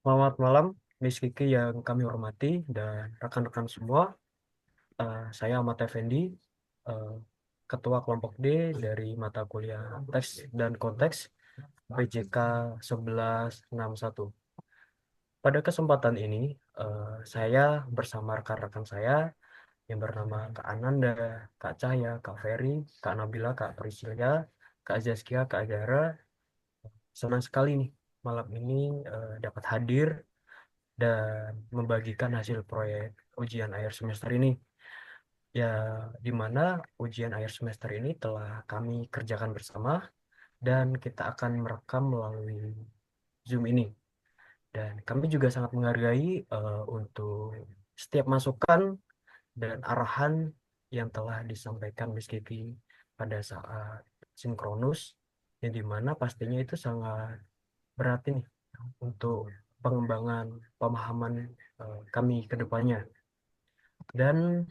Selamat malam, Miss Kiki yang kami hormati dan rekan-rekan semua. Saya Ahmad Effendi, eh, Ketua Kelompok D dari mata kuliah Teks dan Konteks PJK 1161. Pada kesempatan ini, saya bersama rekan-rekan saya yang bernama Kak Ananda, Kak Cahya, Kak Ferry, Kak Nabila, Kak Priscilia, Kak Zaskia, Kak Zara, senang sekali nih malam ini dapat hadir dan membagikan hasil proyek ujian akhir semester ini. Ya, di mana ujian akhir semester ini telah kami kerjakan bersama dan kita akan merekam melalui Zoom ini. Dan kami juga sangat menghargai untuk setiap masukan dan arahan yang telah disampaikan Miss Kiki pada saat sinkronus, yang dimana pastinya itu sangat berarti nih untuk pengembangan pemahaman kami ke depannya. Dan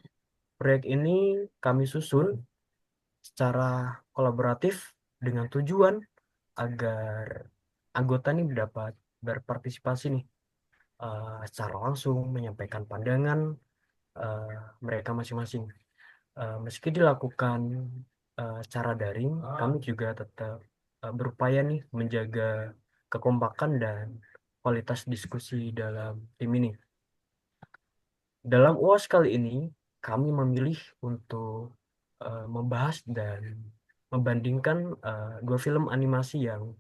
proyek ini kami susun secara kolaboratif dengan tujuan agar anggota ini dapat berpartisipasi nih secara langsung menyampaikan pandangan eh, mereka masing-masing. Meski dilakukan secara daring, kami juga tetap berupaya nih menjaga kekompakan dan kualitas diskusi dalam tim ini. Dalam UAS kali ini, kami memilih untuk membahas dan membandingkan dua film animasi yang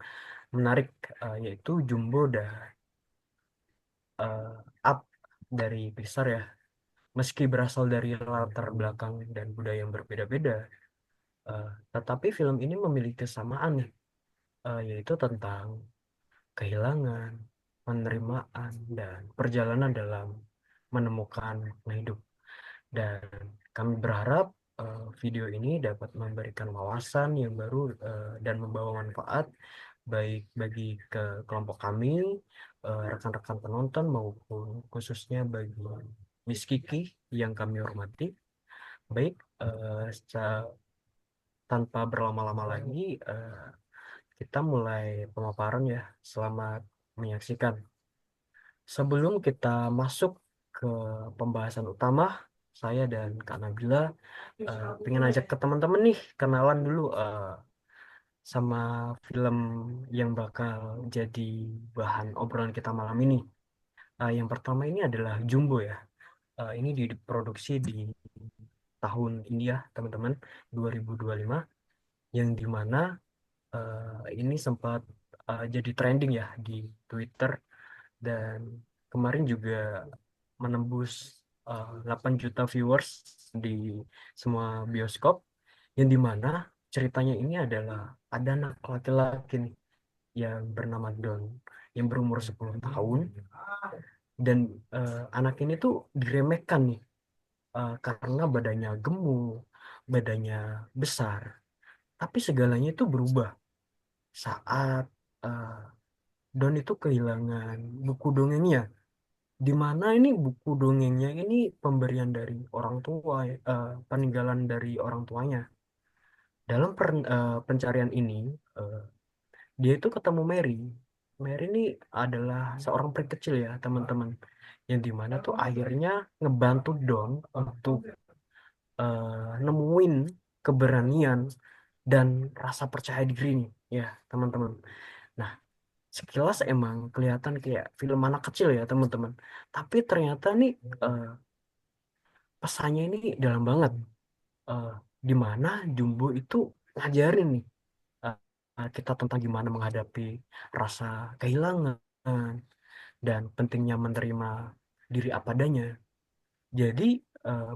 menarik, yaitu Jumbo dan Up dari Pixar ya. Meski berasal dari latar belakang dan budaya yang berbeda-beda, eh, tetapi film ini memiliki kesamaan nih, yaitu tentang kehilangan, penerimaan, dan perjalanan dalam menemukan makna hidup. Dan kami berharap video ini dapat memberikan wawasan yang baru dan membawa manfaat baik bagi ke kelompok kami, rekan-rekan penonton maupun khususnya bagi Miss Kiki yang kami hormati. Baik, tanpa berlama-lama lagi, kita mulai pemaparan ya. Selamat menyaksikan. Sebelum kita masuk ke pembahasan utama, saya dan Kak Nabila pengen ajak ke teman-teman nih kenalan dulu sama film yang bakal jadi bahan obrolan kita malam ini. Yang pertama ini adalah Jumbo ya. Ini diproduksi di tahun ini ya, teman-teman, 2025, yang dimana ini sempat jadi trending ya di Twitter dan kemarin juga menembus 8 juta viewers di semua bioskop, yang dimana ceritanya ini adalah ada anak laki-laki nih yang bernama Don yang berumur 10 tahun dan anak ini tuh diremehkan nih karena badannya gemuk, badannya besar, tapi segalanya itu berubah saat eh, Don itu kehilangan buku dongengnya, di mana ini buku dongengnya ini pemberian dari orang tua, peninggalan dari orang tuanya. Dalam pencarian ini, eh, dia itu ketemu Mary. Mary ini adalah seorang peri kecil ya, teman-teman, yang dimana tuh akhirnya ngebantu Don untuk nemuin keberanian dan rasa percaya diri nih, ya, teman-teman. Nah, sekilas emang kelihatan kayak film anak kecil ya, teman-teman. Tapi ternyata nih eh, pesannya ini dalam banget. Eh, di mana Jumbo itu ngajarin nih eh, kita tentang gimana menghadapi rasa kehilangan dan pentingnya menerima diri apa adanya. Jadi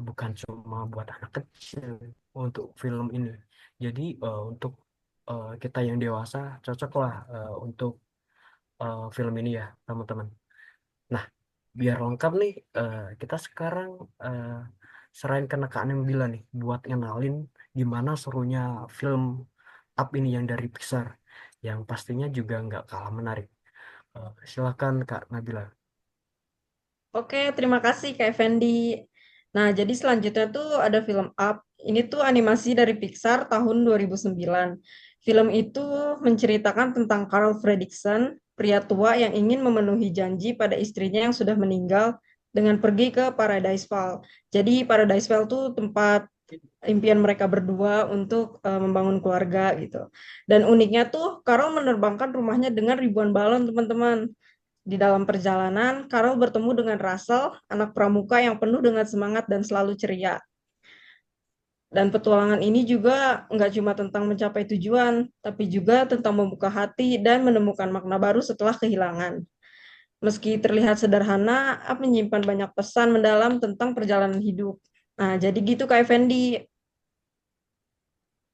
bukan cuma buat anak kecil untuk film ini. Jadi untuk kita yang dewasa cocok lah untuk film ini ya, teman-teman. Nah, biar lengkap nih, kita sekarang eh, serahin ke Kak Nabila nih buat ngenalin gimana serunya film Up ini yang dari Pixar, yang pastinya juga nggak kalah menarik. Silakan Kak Nabila. Oke, terima kasih Kak Effendi. Nah, jadi selanjutnya tuh ada film Up. Ini tuh animasi dari Pixar tahun 2009. Film itu menceritakan tentang Carl Fredricksen. pria tua yang ingin memenuhi janji pada istrinya yang sudah meninggal dengan pergi ke Paradise Vale. Jadi Paradise Vale itu tempat impian mereka berdua untuk membangun keluarga gitu. Dan uniknya tuh Carol menerbangkan rumahnya dengan ribuan balon, teman-teman. Di dalam perjalanan, Carol bertemu dengan Russell, anak pramuka yang penuh dengan semangat dan selalu ceria. Dan petualangan ini juga nggak cuma tentang mencapai tujuan, tapi juga tentang membuka hati dan menemukan makna baru setelah kehilangan. Meski terlihat sederhana, Up menyimpan banyak pesan mendalam tentang perjalanan hidup. Nah, jadi gitu Kak Effendi.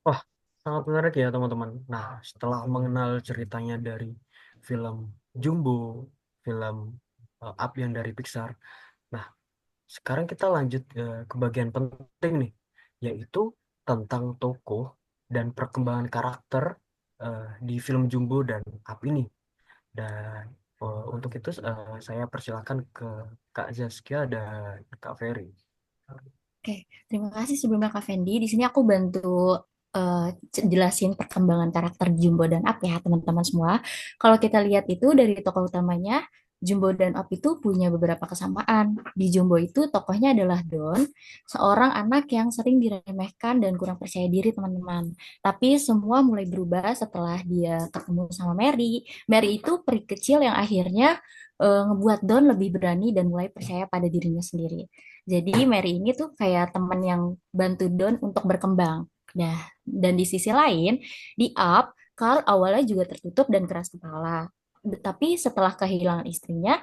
Wah, sangat menarik ya teman-teman. Nah, setelah mengenal ceritanya dari film Jumbo, film Up yang dari Pixar. Nah, sekarang kita lanjut ke bagian penting nih, yaitu tentang tokoh dan perkembangan karakter di film Jumbo dan Up ini. Dan untuk itu saya persilakan ke Kak Zaskia dan Kak Ferry. Oke, terima kasih sebelumnya Kak Fendi. Di sini aku bantu eh, jelasin perkembangan karakter Jumbo dan Up ya teman-teman semua. Kalau kita lihat itu dari tokoh utamanya, Jumbo dan Up itu punya beberapa kesamaan. Di Jumbo itu tokohnya adalah Don, seorang anak yang sering diremehkan dan kurang percaya diri teman-teman. Tapi semua mulai berubah setelah dia ketemu sama Mary. Mary itu peri kecil yang akhirnya ngebuat Don lebih berani dan mulai percaya pada dirinya sendiri. Jadi Mary ini tuh kayak teman yang bantu Don untuk berkembang. Nah, dan di sisi lain, di Up, Carl awalnya juga tertutup dan keras kepala. Tapi setelah kehilangan istrinya,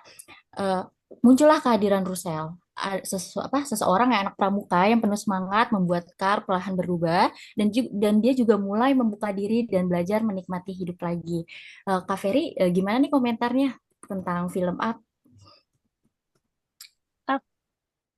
eh, muncullah kehadiran Russell. Seseorang yang anak pramuka yang penuh semangat membuat Carl perlahan berubah dan dia juga mulai membuka diri dan belajar menikmati hidup lagi. Kak Ferry, gimana nih komentarnya tentang film Up?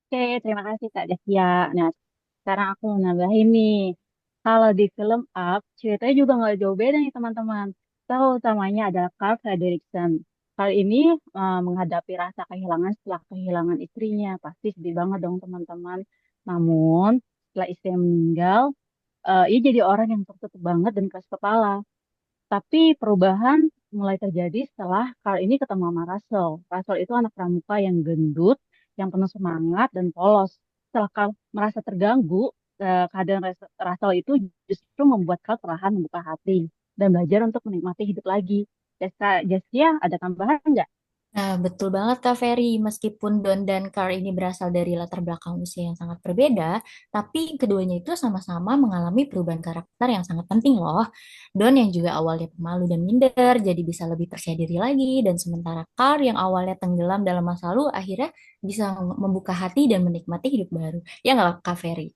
Oke, terima kasih Kak Desya. Nah, sekarang aku mau nambahin nih. Kalau di film Up, ceritanya juga nggak jauh beda nih teman-teman. Tokoh utamanya adalah Carl Fredricksen. Kali ini menghadapi rasa kehilangan setelah kehilangan istrinya. Pasti sedih banget dong teman-teman. Namun, setelah istrinya meninggal, ia jadi orang yang tertutup banget dan keras kepala. Tapi perubahan mulai terjadi setelah kali ini ketemu sama Russell. Russell itu anak pramuka yang gendut, yang penuh semangat dan polos. Setelah Carl merasa terganggu, kehadiran Russell itu justru membuat Carl perlahan membuka hati dan belajar untuk menikmati hidup lagi. Jaskia, ada tambahan nggak? Nah, betul banget Kak Ferry. Meskipun Don dan Carl ini berasal dari latar belakang usia yang sangat berbeda, tapi keduanya itu sama-sama mengalami perubahan karakter yang sangat penting loh. Don yang juga awalnya pemalu dan minder, jadi bisa lebih percaya diri lagi, dan sementara Carl yang awalnya tenggelam dalam masa lalu, akhirnya bisa membuka hati dan menikmati hidup baru. Ya nggak Kak Ferry?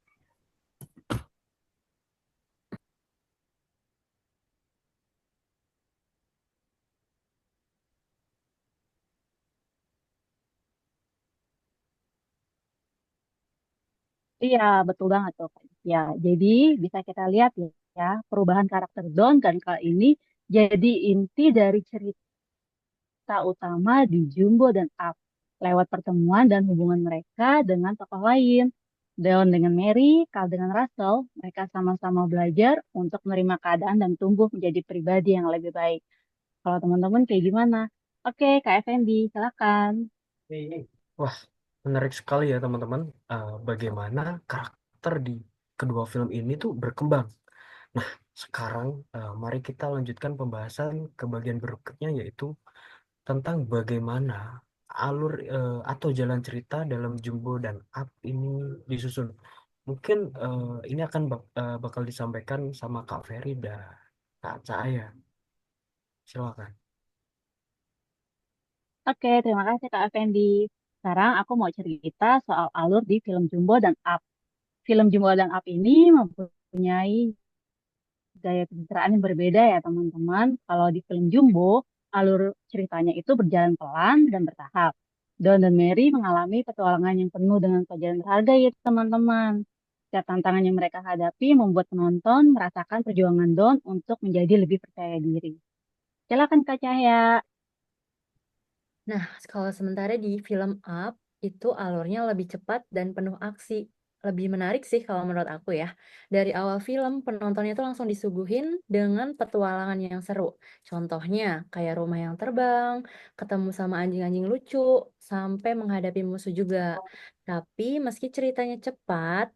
Iya, betul banget tuh. Kak. Ya, jadi bisa kita lihat ya, perubahan karakter Don dan kali ini jadi inti dari cerita utama di Jumbo dan Up lewat pertemuan dan hubungan mereka dengan tokoh lain. Deon dengan Mary, Carl dengan Russell, mereka sama-sama belajar untuk menerima keadaan dan tumbuh menjadi pribadi yang lebih baik. Kalau teman-teman kayak gimana? Oke, Kak Effendi, silakan. Wah, menarik sekali ya teman-teman. Bagaimana karakter di kedua film ini tuh berkembang. Nah, sekarang mari kita lanjutkan pembahasan ke bagian berikutnya, yaitu tentang bagaimana alur atau jalan cerita dalam Jumbo dan Up ini disusun. Mungkin ini akan bakal disampaikan sama Kak Ferry dan Kak Cahaya. Silakan. Oke, terima kasih Kak Effendi. Sekarang aku mau cerita soal alur di film Jumbo dan Up. Film Jumbo dan Up ini mempunyai gaya pencitraan yang berbeda ya teman-teman. Kalau di film Jumbo, alur ceritanya itu berjalan pelan dan bertahap. Don dan Mary mengalami petualangan yang penuh dengan pelajaran berharga ya teman-teman. Setiap tantangan yang mereka hadapi membuat penonton merasakan perjuangan Don untuk menjadi lebih percaya diri. Silakan Kak Cahya. Nah, kalau sementara di film Up itu alurnya lebih cepat dan penuh aksi. lebih menarik sih kalau menurut aku ya. Dari awal film, penontonnya tuh langsung disuguhin dengan petualangan yang seru. Contohnya kayak rumah yang terbang, ketemu sama anjing-anjing lucu, sampai menghadapi musuh juga. Tapi meski ceritanya cepat,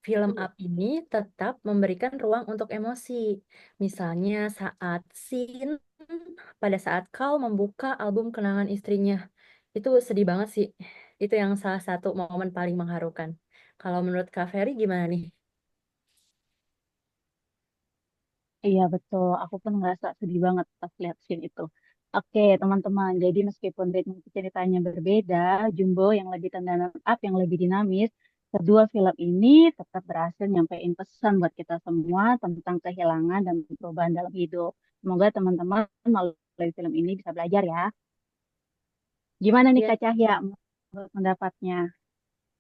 film Up ini tetap memberikan ruang untuk emosi. Misalnya pada saat Carl membuka album kenangan istrinya. Itu sedih banget sih. Itu yang salah satu momen paling mengharukan. Kalau menurut Kak Ferry gimana nih? Iya betul, aku pun ngerasa sedih banget pas lihat scene itu. Oke teman-teman, jadi meskipun ritme ceritanya berbeda, Jumbo yang lebih tendangan up, yang lebih dinamis, kedua film ini tetap berhasil nyampein pesan buat kita semua tentang kehilangan dan perubahan dalam hidup. Semoga teman-teman melalui film ini bisa belajar ya. Gimana nih Iya, Kak Cahya menurut pendapatnya?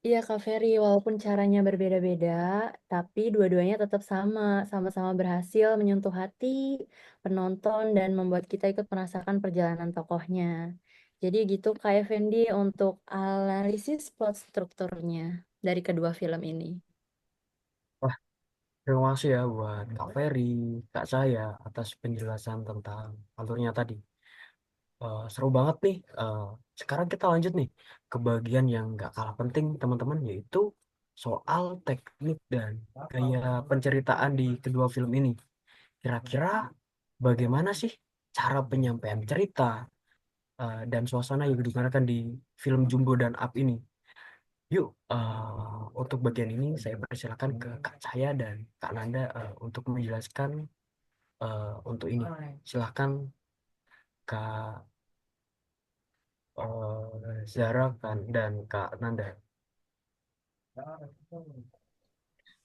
iya Kak Ferry, walaupun caranya berbeda-beda, tapi dua-duanya tetap sama-sama berhasil menyentuh hati penonton dan membuat kita ikut merasakan perjalanan tokohnya. Jadi gitu Kak Effendi untuk analisis plot strukturnya dari kedua film ini. Wah, terima kasih ya buat Kak Ferry, Kak saya atas penjelasan tentang alurnya tadi. Seru banget nih. Sekarang kita lanjut nih ke bagian yang nggak kalah penting teman-teman, yaitu soal teknik dan gaya penceritaan di kedua film ini. Kira-kira bagaimana sih cara penyampaian cerita dan suasana yang digunakan di film Jumbo dan Up ini? Yuk, untuk bagian ini saya persilakan ke Kak saya dan Kak Nanda untuk menjelaskan untuk ini. Silahkan Kak Zara kan dan Kak Nanda.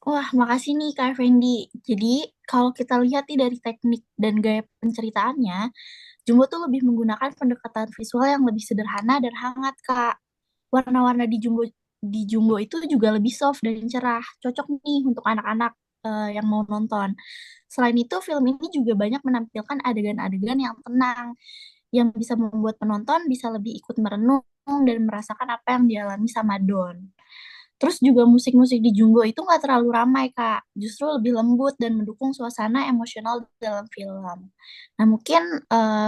Wah, makasih nih Kak Effendi. Jadi, kalau kita lihat nih dari teknik dan gaya penceritaannya, Jumbo tuh lebih menggunakan pendekatan visual yang lebih sederhana dan hangat, Kak. Warna-warna di Jumbo itu juga lebih soft dan cerah, cocok nih untuk anak-anak yang mau nonton. Selain itu, film ini juga banyak menampilkan adegan-adegan yang tenang, yang bisa membuat penonton bisa lebih ikut merenung dan merasakan apa yang dialami sama Don. Terus juga musik-musik di Jumbo itu nggak terlalu ramai, Kak. Justru lebih lembut dan mendukung suasana emosional dalam film. Nah, mungkin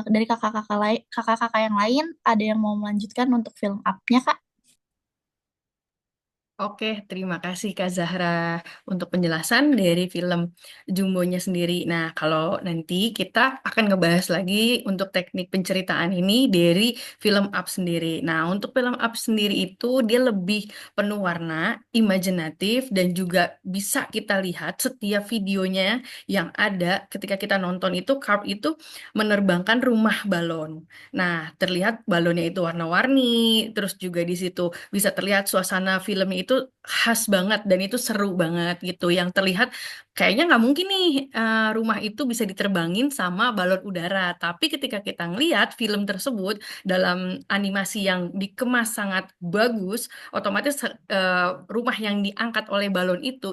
dari kakak-kakak yang lain ada yang mau melanjutkan untuk film up-nya, Kak? Oke, terima kasih Kak Zahra untuk penjelasan dari film Jumbonya sendiri. Nah, kalau nanti kita akan ngebahas lagi untuk teknik penceritaan ini dari film Up sendiri. Nah, untuk film Up sendiri itu dia lebih penuh warna, imajinatif, dan juga bisa kita lihat setiap videonya yang ada ketika kita nonton itu, Carp itu menerbangkan rumah balon. Nah, terlihat balonnya itu warna-warni, terus juga di situ bisa terlihat suasana filmnya itu khas banget dan itu seru banget gitu. Yang terlihat kayaknya nggak mungkin nih rumah itu bisa diterbangin sama balon udara. Tapi ketika kita ngelihat film tersebut dalam animasi yang dikemas sangat bagus, otomatis rumah yang diangkat oleh balon itu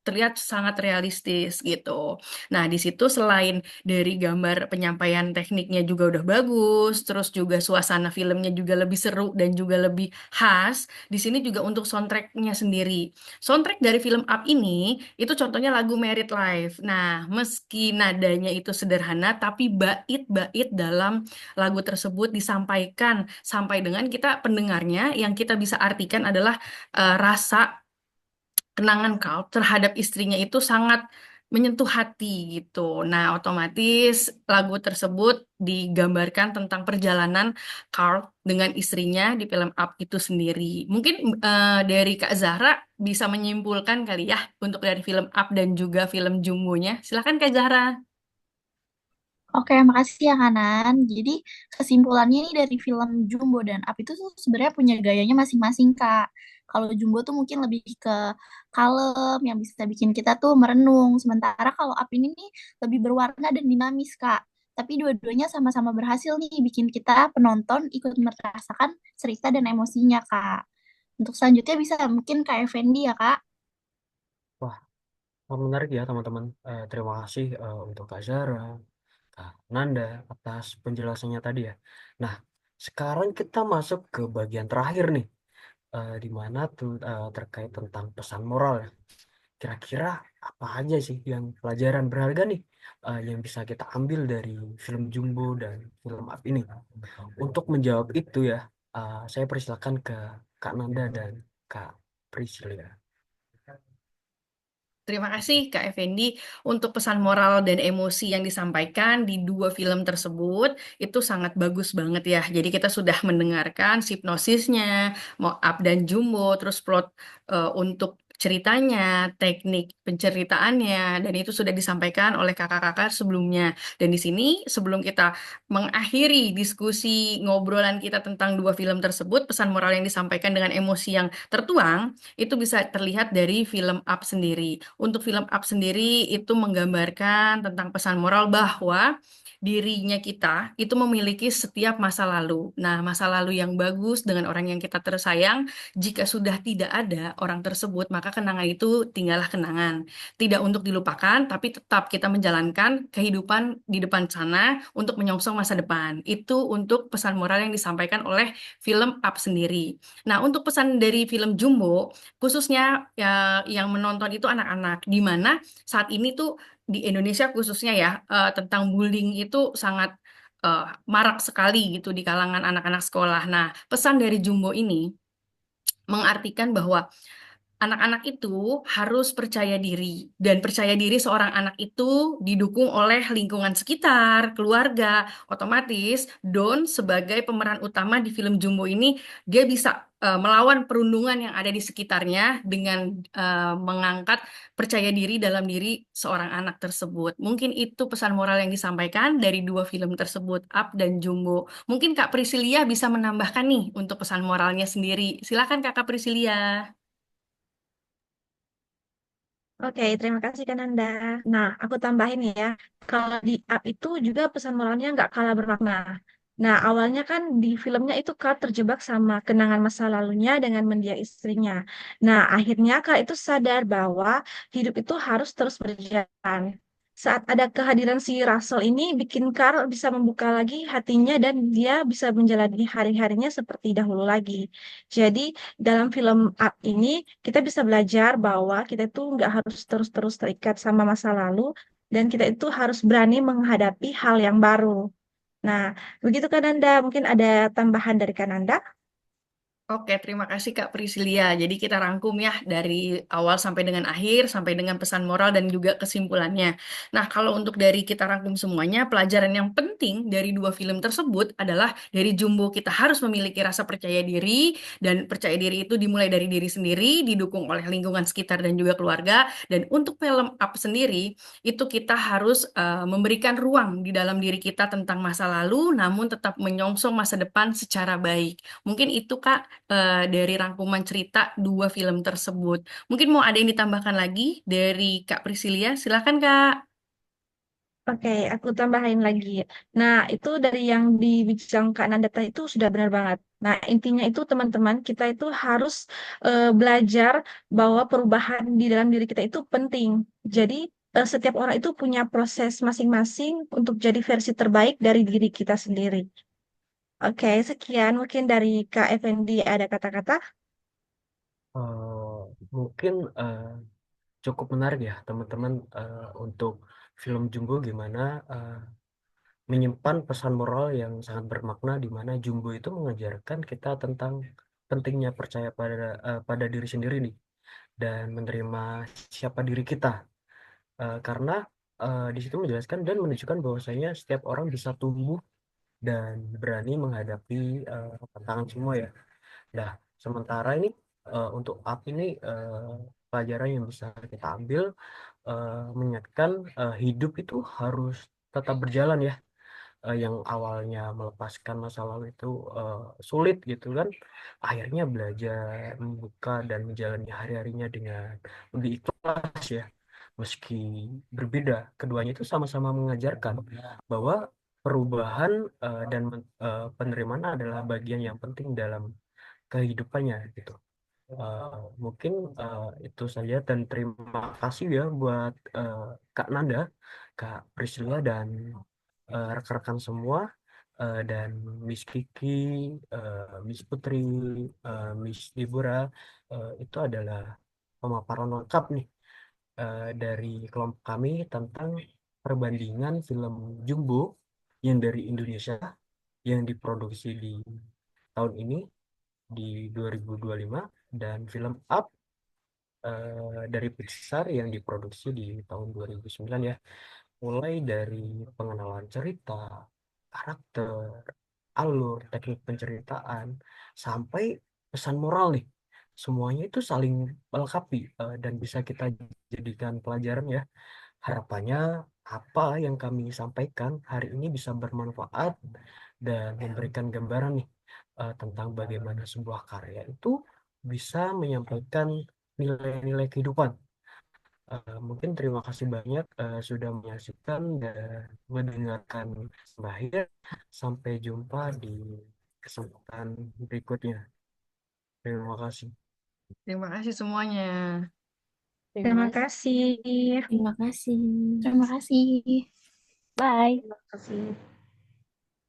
terlihat sangat realistis gitu. Nah, di situ selain dari gambar penyampaian tekniknya juga udah bagus, terus juga suasana filmnya juga lebih seru dan juga lebih khas. Di sini juga untuk soundtracknya sendiri. Soundtrack dari film Up ini itu contohnya lagu Merit Life. Nah, meski nadanya itu sederhana, tapi bait-bait dalam lagu tersebut disampaikan sampai dengan kita pendengarnya yang kita bisa artikan adalah rasa kenangan kau terhadap istrinya itu sangat menyentuh hati gitu. Nah, otomatis lagu tersebut digambarkan tentang perjalanan Carl dengan istrinya di film Up itu sendiri. Mungkin dari Kak Zahra bisa menyimpulkan kali ya untuk dari film Up dan juga film Jumbonya. Silakan Kak Zahra. Oke, makasih ya Kanan. Jadi kesimpulannya nih dari film Jumbo dan Up itu tuh sebenarnya punya gayanya masing-masing, Kak. Kalau Jumbo tuh mungkin lebih ke kalem, yang bisa bikin kita tuh merenung. Sementara kalau Up ini nih lebih berwarna dan dinamis, Kak. Tapi dua-duanya sama-sama berhasil nih bikin kita penonton ikut merasakan cerita dan emosinya, Kak. Untuk selanjutnya bisa mungkin Kak Effendi ya, Kak. Wah, menarik ya teman-teman. Terima kasih untuk Kak Zara, Kak Nanda atas penjelasannya tadi ya. Nah, sekarang kita masuk ke bagian terakhir nih. di mana tuh terkait tentang pesan moral ya. Kira-kira apa aja sih yang pelajaran berharga nih yang bisa kita ambil dari film Jumbo dan film Up ini? Untuk menjawab itu ya, saya persilakan ke Kak Nanda dan Kak Priscilia. Terima kasih Kak Effendi untuk pesan moral dan emosi yang disampaikan di dua film tersebut itu sangat bagus banget ya. Jadi kita sudah mendengarkan hipnosisnya, mau Up dan Jumbo, terus plot untuk ceritanya, teknik penceritaannya, dan itu sudah disampaikan oleh kakak-kakak sebelumnya. Dan di sini sebelum kita mengakhiri diskusi ngobrolan kita tentang dua film tersebut, pesan moral yang disampaikan dengan emosi yang tertuang itu bisa terlihat dari film Up sendiri. Untuk film Up sendiri itu menggambarkan tentang pesan moral bahwa dirinya kita itu memiliki setiap masa lalu. Nah, masa lalu yang bagus dengan orang yang kita tersayang, jika sudah tidak ada orang tersebut, maka kenangan itu tinggallah kenangan. Tidak untuk dilupakan, tapi tetap kita menjalankan kehidupan di depan sana untuk menyongsong masa depan. Itu untuk pesan moral yang disampaikan oleh film Up sendiri. Nah, untuk pesan dari film Jumbo, khususnya ya, yang menonton itu anak-anak, di mana saat ini tuh di Indonesia khususnya ya tentang bullying itu sangat marak sekali gitu di kalangan anak-anak sekolah. Nah, pesan dari Jumbo ini mengartikan bahwa anak-anak itu harus percaya diri, dan percaya diri seorang anak itu didukung oleh lingkungan sekitar, keluarga. Otomatis Don sebagai pemeran utama di film Jumbo ini dia bisa melawan perundungan yang ada di sekitarnya dengan mengangkat percaya diri dalam diri seorang anak tersebut. Mungkin itu pesan moral yang disampaikan dari dua film tersebut, Up dan Jumbo. Mungkin Kak Priscilia bisa menambahkan nih untuk pesan moralnya sendiri. Silakan Kakak Priscilia. Oke, terima kasih Kananda. Nah, aku tambahin ya, kalau di Up itu juga pesan moralnya nggak kalah bermakna. Nah, awalnya kan di filmnya itu Kak terjebak sama kenangan masa lalunya dengan mendiang istrinya. Nah, akhirnya Kak itu sadar bahwa hidup itu harus terus berjalan. Saat ada kehadiran si Russell ini, bikin Carl bisa membuka lagi hatinya dan dia bisa menjalani hari-harinya seperti dahulu lagi. Jadi, dalam film Up ini, kita bisa belajar bahwa kita itu nggak harus terus-terus terikat sama masa lalu, dan kita itu harus berani menghadapi hal yang baru. Nah, begitu kan Anda. Mungkin ada tambahan dari Kananda. Oke, terima kasih Kak Priscilia. Jadi kita rangkum ya dari awal sampai dengan akhir, sampai dengan pesan moral dan juga kesimpulannya. Nah, kalau untuk dari kita rangkum semuanya, pelajaran yang penting dari dua film tersebut adalah dari Jumbo kita harus memiliki rasa percaya diri, dan percaya diri itu dimulai dari diri sendiri, didukung oleh lingkungan sekitar dan juga keluarga. Dan untuk film Up sendiri, itu kita harus memberikan ruang di dalam diri kita tentang masa lalu, namun tetap menyongsong masa depan secara baik. Mungkin itu Kak dari rangkuman cerita dua film tersebut. Mungkin mau ada yang ditambahkan lagi dari Kak Priscilia? Silakan Kak. Oke, aku tambahin lagi. Nah, itu dari yang dibincang Kak Nanda tadi itu sudah benar banget. Nah, intinya itu teman-teman, kita itu harus belajar bahwa perubahan di dalam diri kita itu penting. Jadi, setiap orang itu punya proses masing-masing untuk jadi versi terbaik dari diri kita sendiri. Oke, sekian mungkin dari Kak Effendi ada kata-kata. Eh, mungkin cukup menarik ya teman-teman untuk film Jumbo gimana eh, menyimpan pesan moral yang sangat bermakna di mana Jumbo itu mengajarkan kita tentang pentingnya percaya pada diri sendiri nih dan menerima siapa diri kita. Karena di situ menjelaskan dan menunjukkan bahwasanya setiap orang bisa tumbuh dan berani menghadapi tantangan semua ya. Nah, sementara ini untuk up ini pelajaran yang bisa kita ambil mengingatkan hidup itu harus tetap berjalan ya. Yang awalnya melepaskan masa lalu itu sulit gitu kan, akhirnya belajar membuka dan menjalani hari-harinya dengan lebih ikhlas ya. Meski berbeda, keduanya itu sama-sama mengajarkan bahwa perubahan penerimaan adalah bagian yang penting dalam kehidupannya gitu. Mungkin itu saja dan terima kasih ya buat Kak Nanda, Kak Priscilla dan rekan-rekan semua dan Miss Kiki, Miss Putri, Miss Deborah, itu adalah pemaparan lengkap nih dari kelompok kami tentang perbandingan film Jumbo yang dari Indonesia yang diproduksi di tahun ini di 2025 dan film Up dari Pixar yang diproduksi di tahun 2009 ya. Mulai dari pengenalan cerita, karakter, alur, teknik penceritaan, sampai pesan moral nih. Semuanya itu saling melengkapi dan bisa kita jadikan pelajaran ya. Harapannya apa yang kami sampaikan hari ini bisa bermanfaat dan memberikan gambaran nih tentang bagaimana sebuah karya itu bisa menyampaikan nilai-nilai kehidupan. Mungkin terima kasih banyak sudah menyaksikan dan mendengarkan Bahir. Sampai jumpa di kesempatan berikutnya. Terima kasih. Terima kasih semuanya. Terima kasih. Terima kasih. Terima kasih. Bye. Terima kasih.